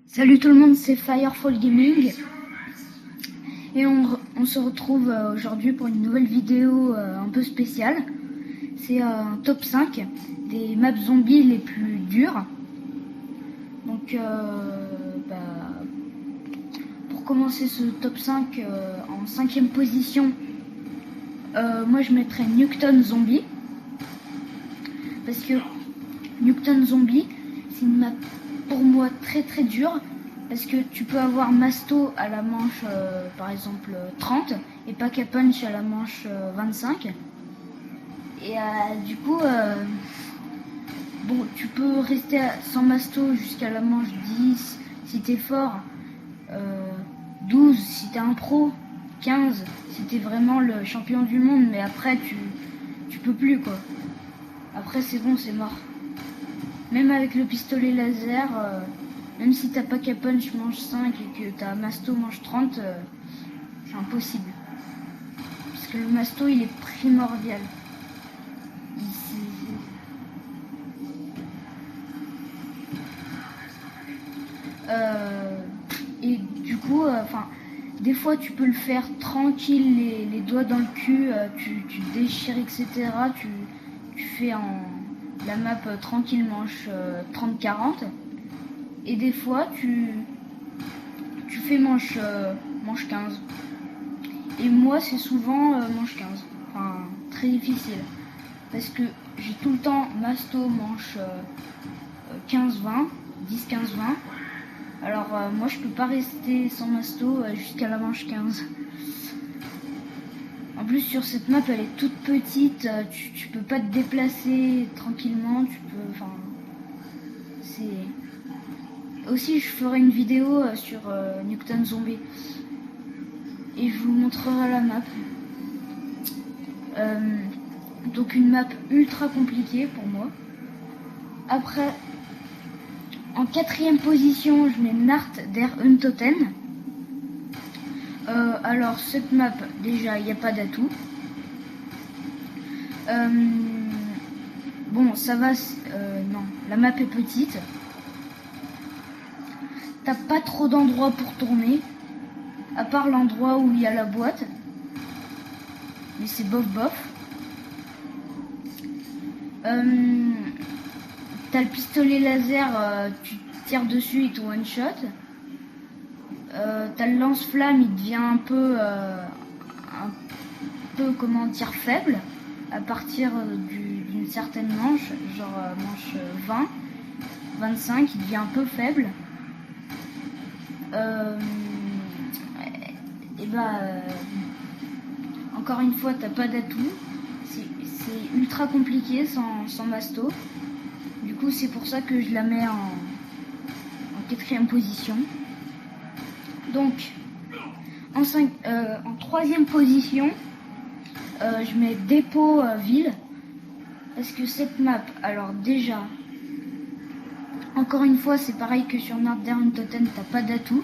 Salut tout le monde, c'est Firefall Gaming et on se retrouve aujourd'hui pour une nouvelle vidéo un peu spéciale. C'est un top 5 des maps zombies les plus dures. Donc pour commencer ce top 5 en 5e position, moi je mettrais Nuketown Zombie. Parce que Nuketown Zombie, c'est une map pour moi très très dure, parce que tu peux avoir Masto à la manche par exemple 30 et Pack-a-Punch à la manche 25 et du coup bon, tu peux rester sans Masto jusqu'à la manche 10 si t'es fort, 12 si t'es un pro, 15 si t'es vraiment le champion du monde, mais après tu peux plus quoi. Après c'est bon, c'est mort. Même avec le pistolet laser, même si t'as Pack-a-Punch manche 5 et que t'as Masto manche 30, c'est impossible. Parce que le Masto il est primordial. Et du coup, des fois tu peux le faire tranquille, les doigts dans le cul, tu déchires, etc. Tu fais la map tranquille manche 30-40. Et des fois tu fais manche 15. Et moi c'est souvent manche 15. Enfin, très difficile. Parce que j'ai tout le temps Masto manche 15-20, 10-15-20. Alors moi je peux pas rester sans Masto jusqu'à la manche 15. En plus sur cette map elle est toute petite, tu peux pas te déplacer tranquillement, c'est... Aussi je ferai une vidéo sur Nuketown Zombie. Et je vous montrerai la map. Donc une map ultra compliquée pour moi. Après, en 4e position, je mets Nart der Untoten. Alors cette map, déjà, il n'y a pas d'atout. Bon, ça va, non, la map est petite. T'as pas trop d'endroits pour tourner, à part l'endroit où il y a la boîte. Mais c'est bof bof. T'as le pistolet laser, tu tires dessus, il te one shot. T'as le lance-flamme, il devient un peu comment dire, faible à partir d'une certaine manche, genre manche 20, 25, il devient un peu faible. Encore une fois, t'as pas d'atout. C'est ultra compliqué sans Masto. Du coup, c'est pour ça que je la mets en 4e position. Donc, en 3e position, je mets Dépôt Ville. Parce que cette map, alors déjà, encore une fois, c'est pareil que sur Nart der Untoten, t'as pas d'atout.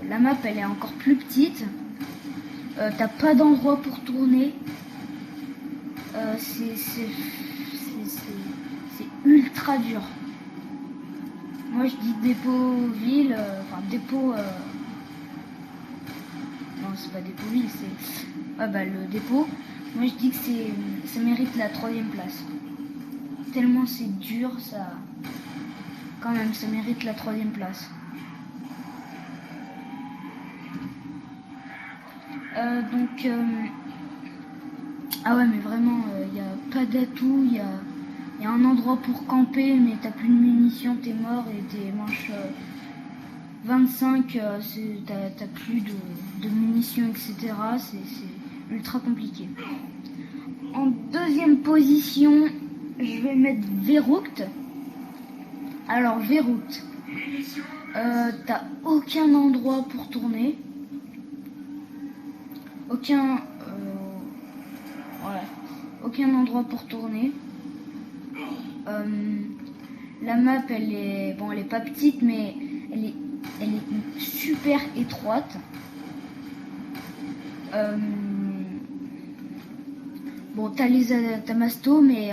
La map, elle est encore plus petite. T'as pas d'endroit pour tourner. C'est ultra dur. Moi je dis dépôt ville, dépôt... Non, c'est pas dépôt ville, c'est... le dépôt. Moi je dis que ça mérite la 3e place. Tellement c'est dur, ça... Quand même, ça mérite la 3e place. Ah ouais, mais vraiment, il n'y a pas d'atout, il y a un endroit pour camper, mais t'as plus de munitions, t'es mort, et t'es manche 25, t'as plus de munitions, etc. C'est ultra compliqué. En 2e position, je vais mettre Verrucht. Alors, Verrucht, t'as aucun endroit pour tourner. Aucun endroit pour tourner. La map, elle est pas petite, mais elle est super étroite. Bon, t'as les Tamasto, mais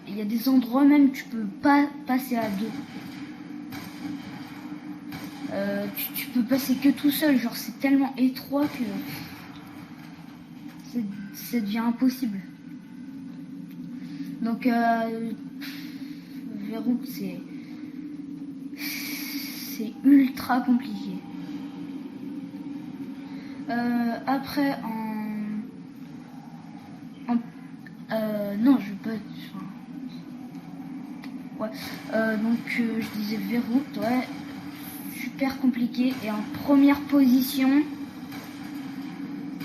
il y a des endroits même où tu peux pas passer à deux. Tu peux passer que tout seul, genre c'est tellement étroit que ça devient impossible. Donc Verrou, c'est ultra compliqué. Après non, je veux pas. Ouais. Donc je disais Verrou, ouais, super compliqué. Et en première position,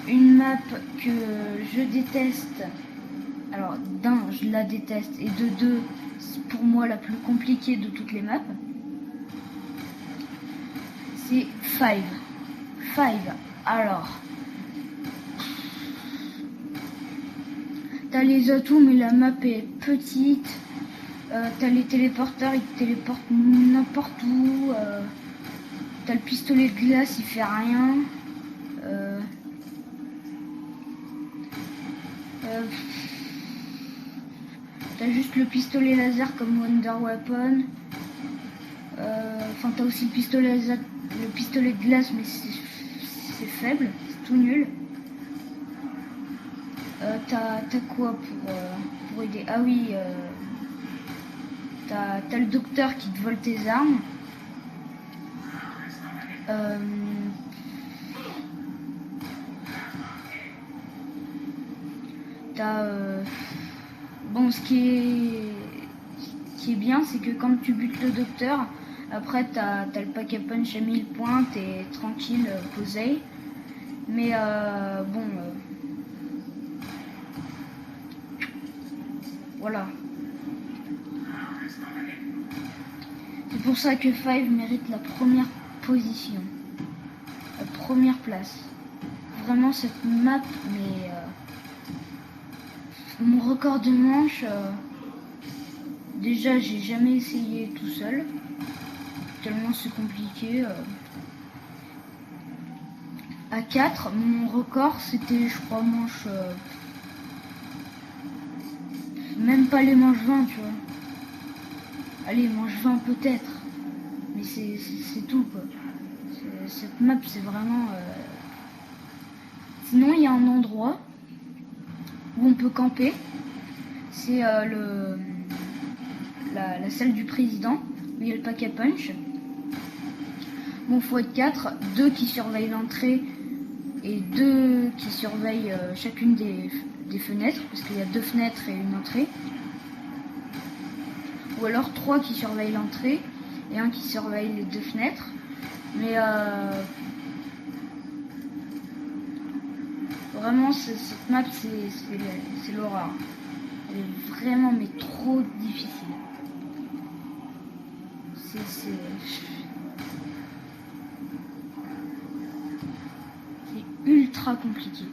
une map que je déteste. Alors d'un, je la déteste, et de deux, c'est pour moi la plus compliquée de toutes les maps. C'est Five. Alors, t'as les atouts, mais la map est petite. T'as les téléporteurs, ils te téléportent n'importe où. T'as le pistolet de glace, il fait rien. T'as juste le pistolet laser comme Wonder Weapon. Enfin, t'as aussi le pistolet de glace, mais c'est faible, c'est tout nul. T'as quoi pour aider? Ah oui, t'as le docteur qui te vole tes armes. Bon, ce qui est bien, c'est que quand tu butes le docteur, après t'as le pack à punch à 1000 points, t'es tranquille, posé. Mais bon, voilà. C'est pour ça que Five mérite la première position, la première place. Vraiment cette map, mais mon record de manche, déjà j'ai jamais essayé tout seul, tellement c'est compliqué. À 4, mon record c'était, je crois, manche, même pas les manches 20, tu vois. Allez, manche 20 peut-être, mais c'est tout quoi. Cette map c'est vraiment... Sinon il y a un endroit où on peut camper, c'est la salle du président, où il y a le pack à punch. Bon, faut être 4, 2 qui surveillent l'entrée et 2 qui surveillent chacune des fenêtres, parce qu'il y a 2 fenêtres et une entrée. Ou alors 3 qui surveillent l'entrée et 1 qui surveille les 2 fenêtres. Mais vraiment, cette map, c'est l'horreur. Elle est vraiment, mais trop difficile. C'est ultra compliqué.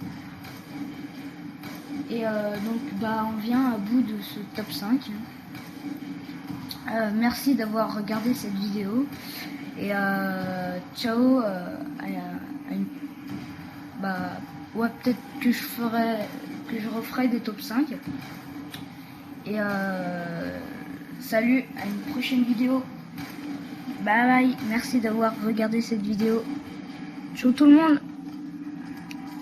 Et donc, bah, on vient à bout de ce top 5. Merci d'avoir regardé cette vidéo. Et ciao. Bah, ouais, peut-être que je referai des top 5. Et salut, à une prochaine vidéo. Bye bye, merci d'avoir regardé cette vidéo. Ciao tout le monde.